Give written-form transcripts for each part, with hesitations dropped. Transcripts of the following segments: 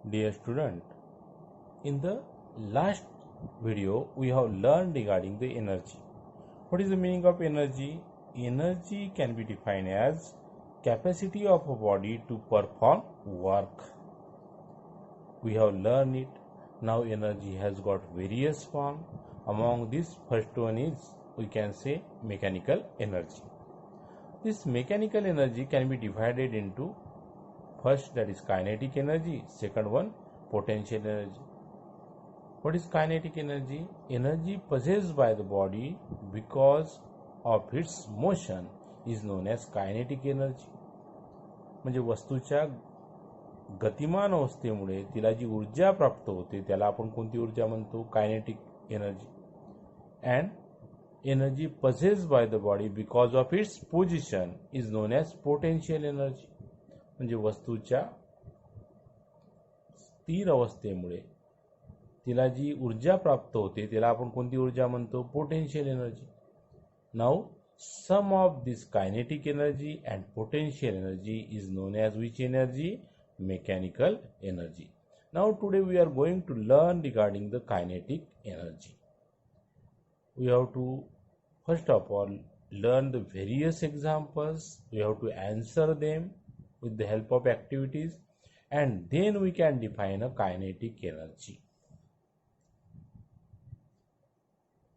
Dear student, in the last video we have learned regarding the energy. What is the meaning of energy? Energy can be defined as capacity of a body to perform work. We have learned it. Now energy has got various forms. Among these, first one is, we can say, mechanical energy. This mechanical energy can be divided into, first, that is kinetic energy, second one, potential energy. What is kinetic energy? Energy possessed by the body because of its motion is known as kinetic energy. म्हणजे वस्तूच्या गतिमान अवस्थेमुळे तिला जी ऊर्जा प्राप्त होते त्याला आपण कोणती ऊर्जा म्हणतो? Kinetic energy. And energy possessed by the body because of its position is known as potential energy. म्हणजे वस्तूच्या स्थिर अवस्थेमुळे तिला जी ऊर्जा प्राप्त होते त्याला आपण कोणती ऊर्जा म्हणतो? Potential energy. Now sum of this kinetic energy and potential energy is known as which energy? Mechanical energy. Now today we are going to learn regarding the kinetic energy. We have to first of all learn the various examples. We have to answer them with the help of activities, and then we can define a kinetic energy.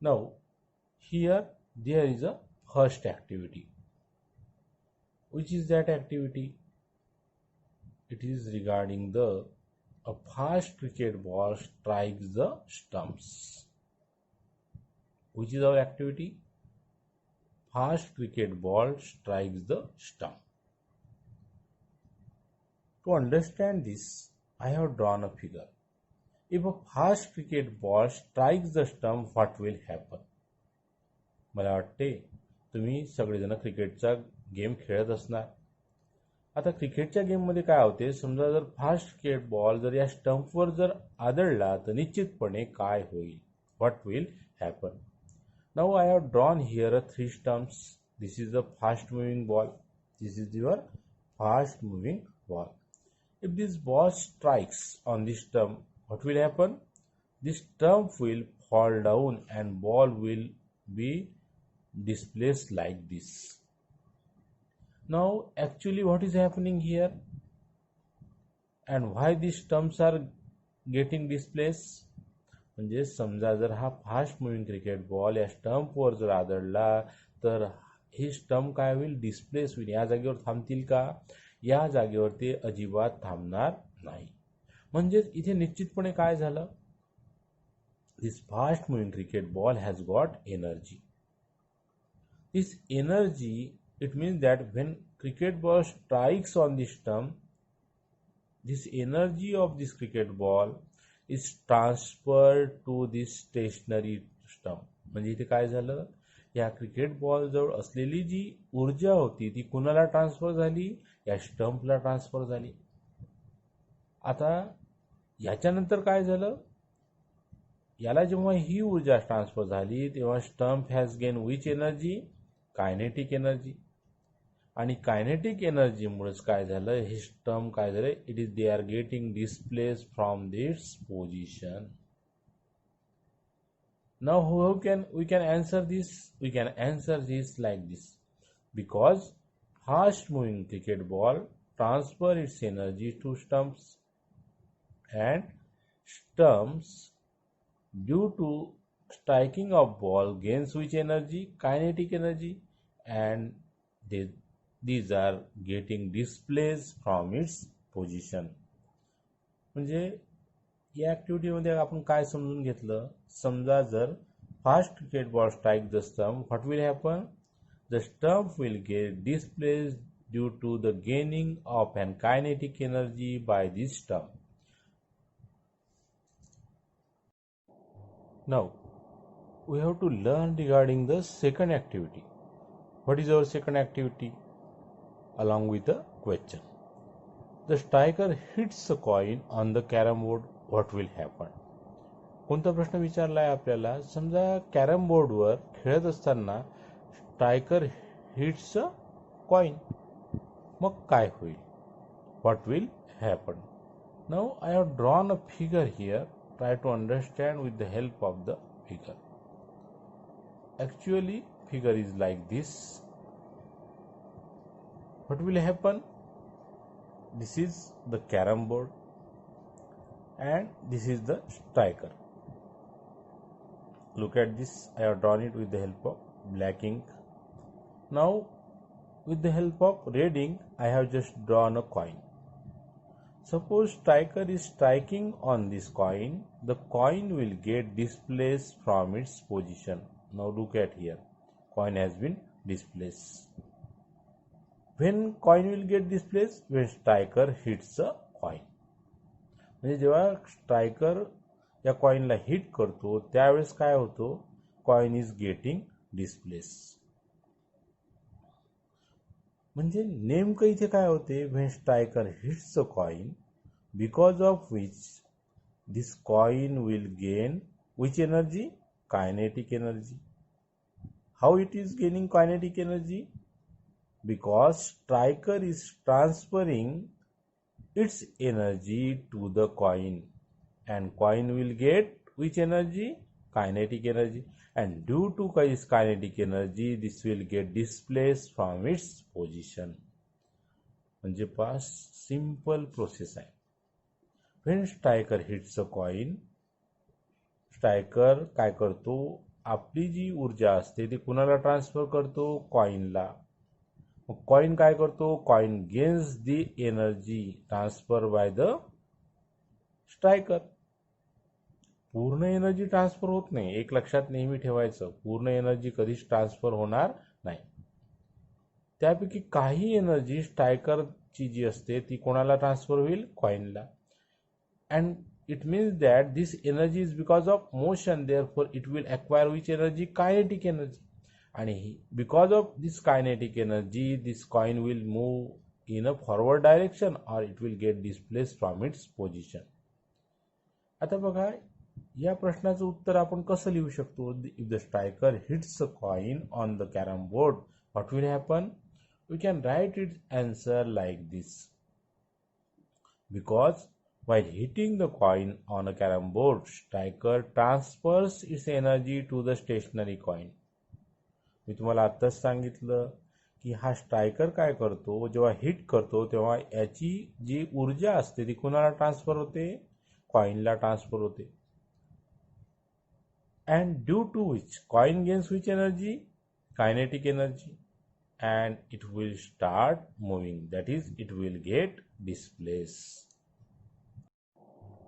Now here there is a first activity. Which is that activity? It is regarding a fast cricket ball strikes the stumps. Which is our activity? Fast cricket ball strikes the stump. To understand this, I have drawn a figure. If a fast cricket ball strikes the stump, what will happen? मला वाटते तुम्ही सगळेजण क्रिकेटचा game खेळत असणार. आता क्रिकेटच्या गेममध्ये काय होते, समजा जर फास्ट क्रिकेट बॉल जर या स्टंपवर जर आदळला तर निश्चितपणे काय होईल? What will happen? Now I have drawn here a 3 stumps. This is a fast moving ball. This is your fast moving ball. If this ball strikes on this stump, what will happen? This stump will fall down and ball will be displaced like this. Now actually what is happening here and why these stumps are getting displaced? म्हणजे समजा जर हा fast moving cricket ball या स्टंपवर जर आदळला तर हे stump काय होईल? Displace होईल. या जागेवर थांबतील का? या जागेवर ते अजिबात थांबणार नाही. म्हणजेच इथे निश्चितपणे काय झालं? This fast moving cricket ball has got energy. This energy, it means that when cricket ball strikes on the stump, this energy of this cricket ball is transferred to this stationary stump. म्हणजे इथे काय झालं? या cricket ball जवळ असलेली जी ऊर्जा होती ती कुणाला ट्रान्सफर झाली? या स्टंपला ट्रान्सफर झाली. आता याच्यानंतर काय झालं? याला जेव्हा ही ऊर्जा ट्रान्सफर झाली तेव्हा stump has gain which energy? Kinetic energy. आणि कायनेटिक एनर्जीमुळेच काय झालं? हे स्टंप काय झालं? It is they are getting displace from this position. Now how can we can answer this? We can answer this like this. Because fast moving cricket ball transfer its energy to stumps and stumps due to striking of ball gains which energy? Kinetic energy, and these are getting displaced from its position. म्हणजे या ऍक्टिव्हिटीमध्ये आपण काय समजून घेतलं? समजा जर fast cricket ball strike the stump, what will happen? The stump will get displaced due to the gaining of an kinetic energy by this stump. Now, we have to learn regarding the second activity. What is our second activity? Along with the question. The striker hits a coin on the carom board. What will happen? कोणता प्रश्न विचारला आहे आपल्याला? समजा carrom बोर्डवर खेळत असताना striker hits a coin. मग काय होईल? What will happen? Now I have drawn a figure here. Try to understand with the help of the figure. Actually, figure is like this. What will happen? This is the carom board and this is the striker. Look at this. I have drawn it with the help of black ink. Now with the help of red ink, I have just drawn a coin. Suppose striker is striking on this coin, the coin will get displaced from its position. Now look at here, coin has been displaced. When coin will get displaced? When striker hits a coin. म्हणजे जेव्हा striker या कॉइनला hit करतो त्यावेळेस काय होतो, coin is getting displace. म्हणजे नेमकं इथे काय होते, when striker hits a coin, because of which this coin will gain which energy, kinetic energy. How it is gaining kinetic energy? Because striker is transferring its energy to the coin and coin will get which energy, kinetic energy, and due to this kinetic energy this will get displaced from its position. म्हणजे past simple process आहे. When striker hits a coin, striker काय करतो, आपली जी ऊर्जा असते ती कुणाला transfer करतो, कॉइनला. कॉइन काय करतो, coin gains the energy transfer by the striker. पूर्ण एनर्जी ट्रान्सफर होत नाही, एक लक्षात नेहमी ठेवायचं, पूर्ण एनर्जी कधीच ट्रान्सफर होणार नाही. त्यापैकी काही एनर्जी स्ट्रायकरची जी असते ती कोणाला ट्रान्सफर होईल, कॉइनला. And it means that this energy is because of motion, therefore it will acquire which energy, kinetic energy. And because of this kinetic energy this coin will move in a forward direction or it will get displaced from its position. आता बघा या प्रश्नाचं उत्तर आपण कसं लिहू शकतो. if the striker hits a coin on the carom board, what will happen? We can write its answer like this. Because while hitting the coin on a carom board, striker transfers its energy to the stationary coin. मी तुम्हाला आत्ताच सांगितलं की हा striker काय करतो, जेव्हा hit करतो तेव्हा याची जी ऊर्जा असते ती कुणाला ट्रान्सफर होते, कॉइनला ट्रान्सफर होते. And due to which coin gains which energy, kinetic energy, and it will start moving, that is it will get displace.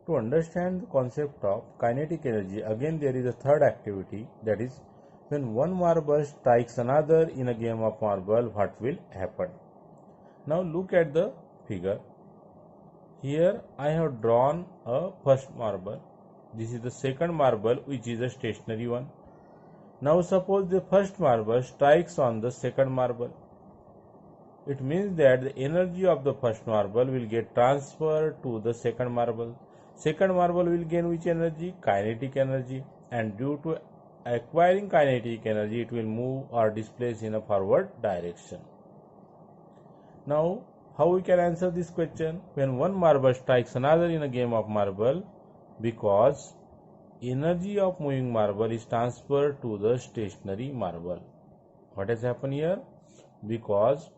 To understand the concept of kinetic energy, again there is a third activity, that is when one marble strikes another in a game of marble, what will happen? Now look at the figure. Here I have drawn a first marble. This is the second marble which is a stationary one. Now suppose the first marble strikes on the second marble. It means that the energy of the first marble will get transferred to the second marble. Second marble will gain which energy, kinetic energy, and due to acquiring kinetic energy it will move or displace in a forward direction. Now how we can answer this question? When one marble strikes another in a game of marble, because energy of moving marble is transferred to the stationary marble. What has happened here? Because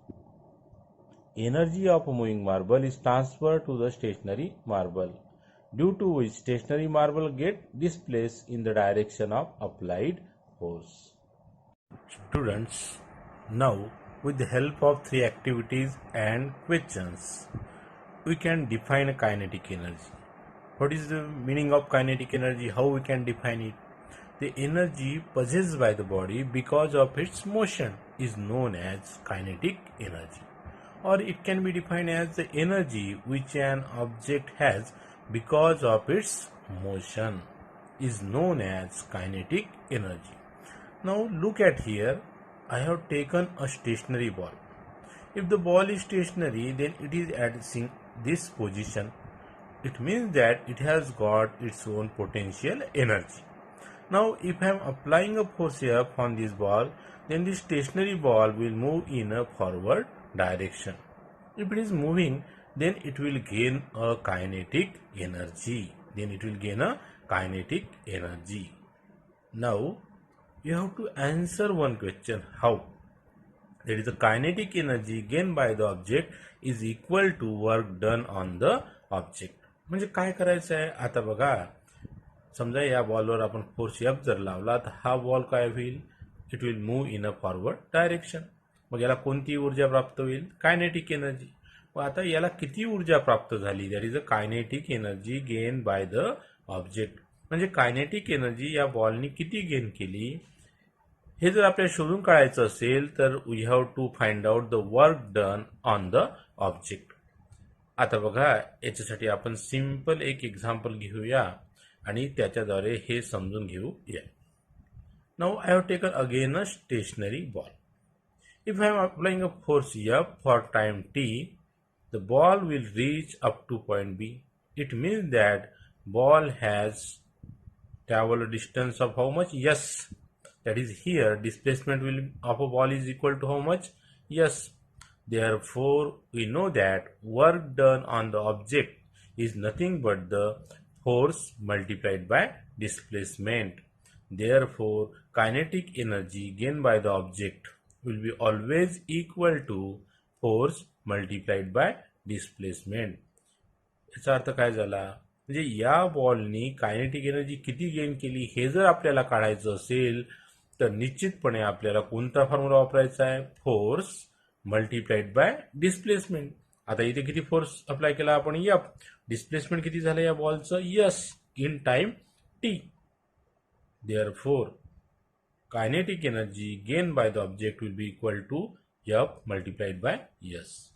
energy of moving marble is transferred to the stationary marble, due to which stationary marble get displaced in the direction of applied force. Students, now with the help of 3 activities and questions, we can define a kinetic energy. What is the meaning of kinetic energy? How we can define it? The energy possessed by the body because of its motion is known as kinetic energy, or it can be defined as the energy which an object has because of its motion is known as kinetic energy. Now look at here, I have taken a stationary ball. If the ball is stationary, then it is at this position. It means that it has got its own potential energy. Now if I am applying a force here on this ball, then this stationary ball will move in a forward direction. If it is moving then it will gain a kinetic energy. Now you have to answer one question: how? That is, the kinetic energy gained by the object is equal to work done on the object. म्हणजे काय करायचं आहे आता बघा, समजा या बॉलवर आपण force F जर लावला तर हा बॉल काय होईल, it will move in a forward direction. मग याला कोणती ऊर्जा प्राप्त होईल, कायनेटिक एनर्जी. मग आता याला किती ऊर्जा प्राप्त झाली, that is a kinetic energy gain by the object. म्हणजे कायनेटिक एनर्जी या बॉलनी किती गेन केली हे जर आपल्याला शोधून काढायचं असेल तर we have to find out the work done on the object. आता बघा, याच्यासाठी आपण सिंपल एक एक्झाम्पल घेऊया आणि त्याच्याद्वारे हे समजून घेऊया. Now I have taken again a stationary ball. If I am applying a force F for time t, the ball will reach up to point B. It means that ball has traveled a distance of how much? Yes. That is, here displacement of a ball is equal to how much? Yes. Therefore, we know that work done on the object is nothing but the force multiplied by displacement. Therefore, kinetic energy gained by the object will be always equal to force multiplied by displacement. याचा अर्थ काय झाला, म्हणजे या बॉलनी kinetic energy किती gain केली हे जर आपल्याला काढायचं असेल तर निश्चितपणे आपल्याला कोणता फॉर्म्युला वापरायचा आहे, फोर्स मल्टिप्लाइड बाय डिस्प्लेसमेंट. आता इथे किती फोर्स अप्लाय केला आपण, एफ. डिस्प्लेसमेंट किती झालं या बॉलचं, yes, in time T. Therefore kinetic energy gained by the object will be equal to F multiplied by S.